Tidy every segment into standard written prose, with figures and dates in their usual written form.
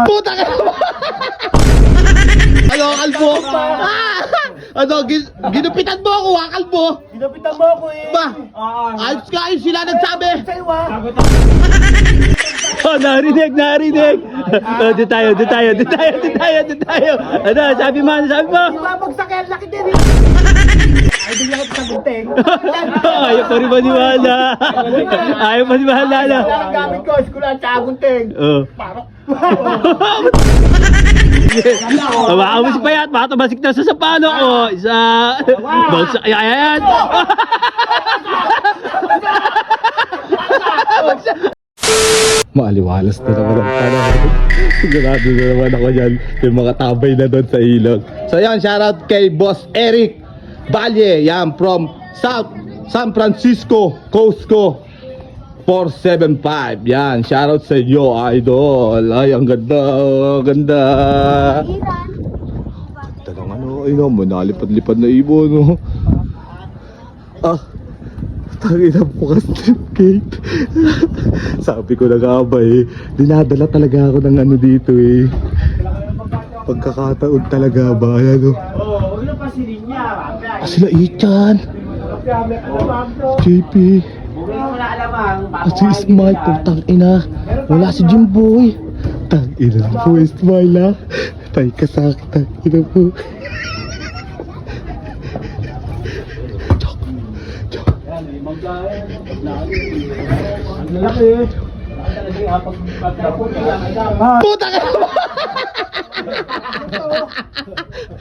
Puta ka! Ano, kalbo? Ano, ginupitan mo ako, kalbo? Ginupitan mo ako eh. Ba? Ayos ka, ayos sila nagsabi. Oh, narinig. Oh, di tayo. Ano, sabi mo? Babagsak yan, laki din eh. Ay, di ako sa gunteng. Ayaw pa rin maniwala. Ang gamit ko, eskulan, tsaka gunteng. Oh. Parang. Baka mo si Payat, baka tumasik na sa sapano ko. Isa. Bagsak. Ayan. Maaliwalas na naman ang panahon. Sigurado na naman ako dyan. Yung mga tabay na doon sa ilog. So yan, shoutout kay Boss Eric Valle. Yan, from South San Francisco, Costco 475. Yan, shoutout sa iyo, idol. Ay, ang ganda, ganda. Talagang ano, ay no, manalipad-lipad na ibon, no. Tangin ang bukas ng gate. Sabi ko na nga ba eh, dinadala talaga ako ng ano dito eh. Pagkakataon talaga ba, ayan o. Oo, ano pa si Linya? Sila Ichan, JP, Wala alamang. at si Ismail, putang ina. Wala si Jimboy. Tang ina po, Ismail ha. Tay ka sa akin, tang ina po. Puta ka!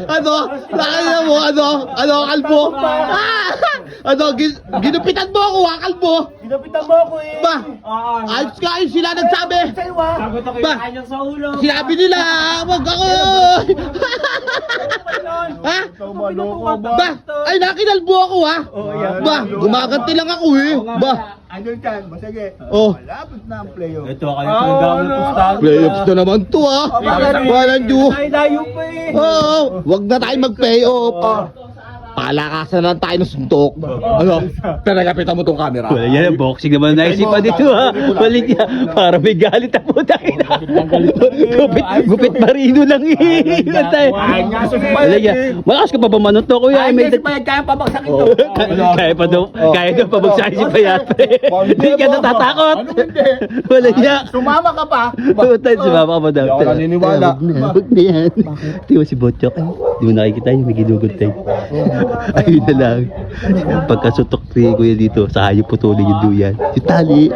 Ano? Nakaya mo? Ano, kalbo? Ano, ginupitan mo ako, kalbo? Ginupitan mo ako eh. Ba? Ayos ka, ayos sila nagsabi. Sagot ako Ba? yung kanyang sa ulo. Sinabi nila, wag ako. Ha? Ba? Ay, nakinalbo ako ha? Ba? Gumaganti lang ako eh. Ba? Ano dyan? Masage. Oh. Malapit na ang playo. Ito ka yung pagdami ng pustahan. Playoffs na naman to ha. Walang Diyo. Ay, layo pa eh. Oo, wag na tayo mag-playoff. Palakasan lang tayo ng suntok. Ano? Pinagapitan mo tong camera. Wala yan, boxing naman naisipan dito ha. Balik niya, para may galit ang puta. Gupit marino lang eh. Wala yan. Malakas ka pa ba manot to kuya? Ay, May kasi payag kaya pabagsakin to. Kaya pa daw, kaya daw pabagsakin si Payat. Hindi ka natatakot. Wala niya. Sumama ka pa. Puta, sumama ka ba daw? Hindi ako naniniwala. Wag na yan. Tingnan si Botchok. Di mo nakikita yun, may ginugot tayo. Ayun na lang. Pagkasutok ni Kuya dito, sa hayop putulin yung duyan. Si Tali.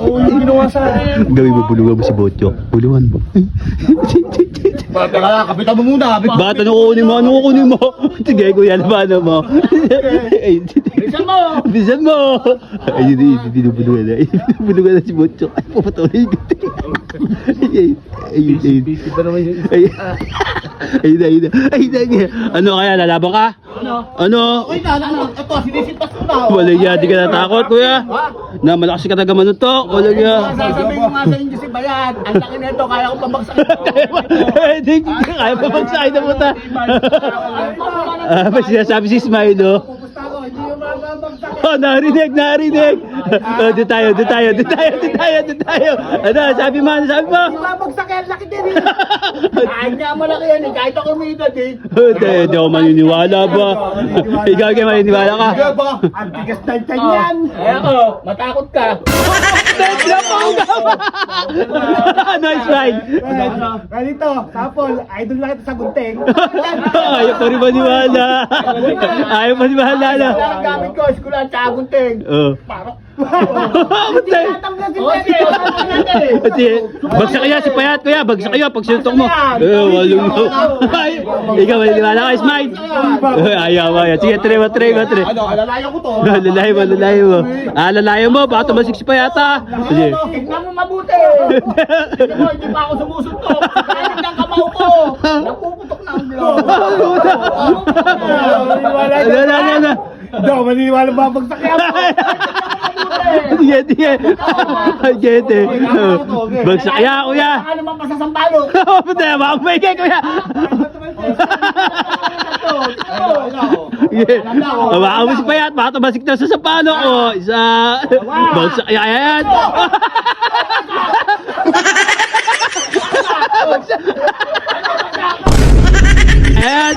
Hindi ginawa sa akin. Gawin mo, bulungan mo si Botchok. Bulungan mo. Teka lang, kapitan mo muna. Ba't ano kukunin mo? Sige, Kuya, ano mo? Bilisan mo. Bisan mo! Ayun, binubulungan na. Binubulungan na si Botchok. Ay, pupatuloy yung gati. Ayun. Ayun. Ano kaya, lalaban ka? Ano? Uy, ito, sinisipas ko na. Wala yan, di ka natakot, Kuya. Na malakas ka taga manutok. Wala yan. Sasabihin ko nga sa inyo si Bayan. Ang laki na ito, kaya ko pabagsakin. Kaya pa magsakin na puta. May sinasabi si Smile, no? Pupusta ko, hindi yung mababagsakin. Oh, narinig. Oh, di tayo. Ano, sabi mo? Babagsak yan, laki din eh. Kahit nga malaki yan eh, kahit ako may edad eh. Hindi ako maniniwala ba? Ikaw kayo maniniwala ka? Ang tigas na tiyan yan. Eh ako, matakot ka. Nice ride. Ganito, Sapol, idol na kita sa gunteng. Ayaw pa rin maniwala. Ang gamit ko, eskulan, tsaka gunteng. Oh. Parang, Hindi tatanggal din natin. Bagsak kaya si Payat, Kuya. Bagsak kaya pag sinuntok mo. Walong mo. Ikaw maniniwala ka, Smile. Ayaw. Sige, try. Ano, alalayan ko to. Lalayo mo. Lalayo mo. Baka tumasik si Payat, ha? Sige. Tignan mo mabuti. Hindi pa ako sumusuntok. Kahit ang kamao ko. Napuputok na ang Ano. Hindi ako maniniwala babagsak yan. Sige. Bagsak kaya, Kuya. Baka naman pasasampalo. Puta, baka may kay Kuya. Makamus pa yan, baka tumasik na sa sapalo ko. Isa. Bagsak. Ayan. Ayan.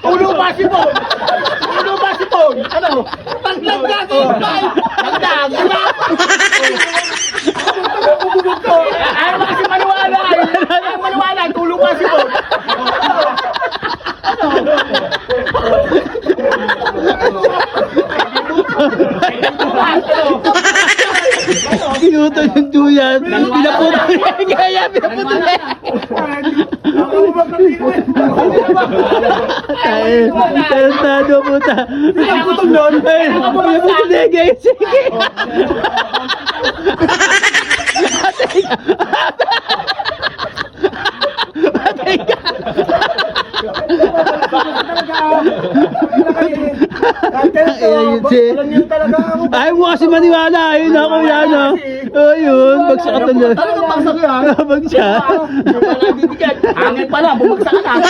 Ulo ba si Bon? Ulo ba si Bon? Ano? Paglanggag ko! Langgag! Bububog ko! Ayaw mo kasi maniwala! Ayaw maniwala! Ulo ba si Bon? Kinutol yung duyan. Pinaputol. Kaya pinaputol. Tarantado puta. Pinaputol nun. Pinaputol na yung sige. Patay ka. Ayaw mo kasi maniwala. Ayun ako yan. Ayun. Bagsak ka talaga. Talagang bagsak yan. Bagsak. Hindi pala bibigyan. Hangin pala. Bumagsak ka na.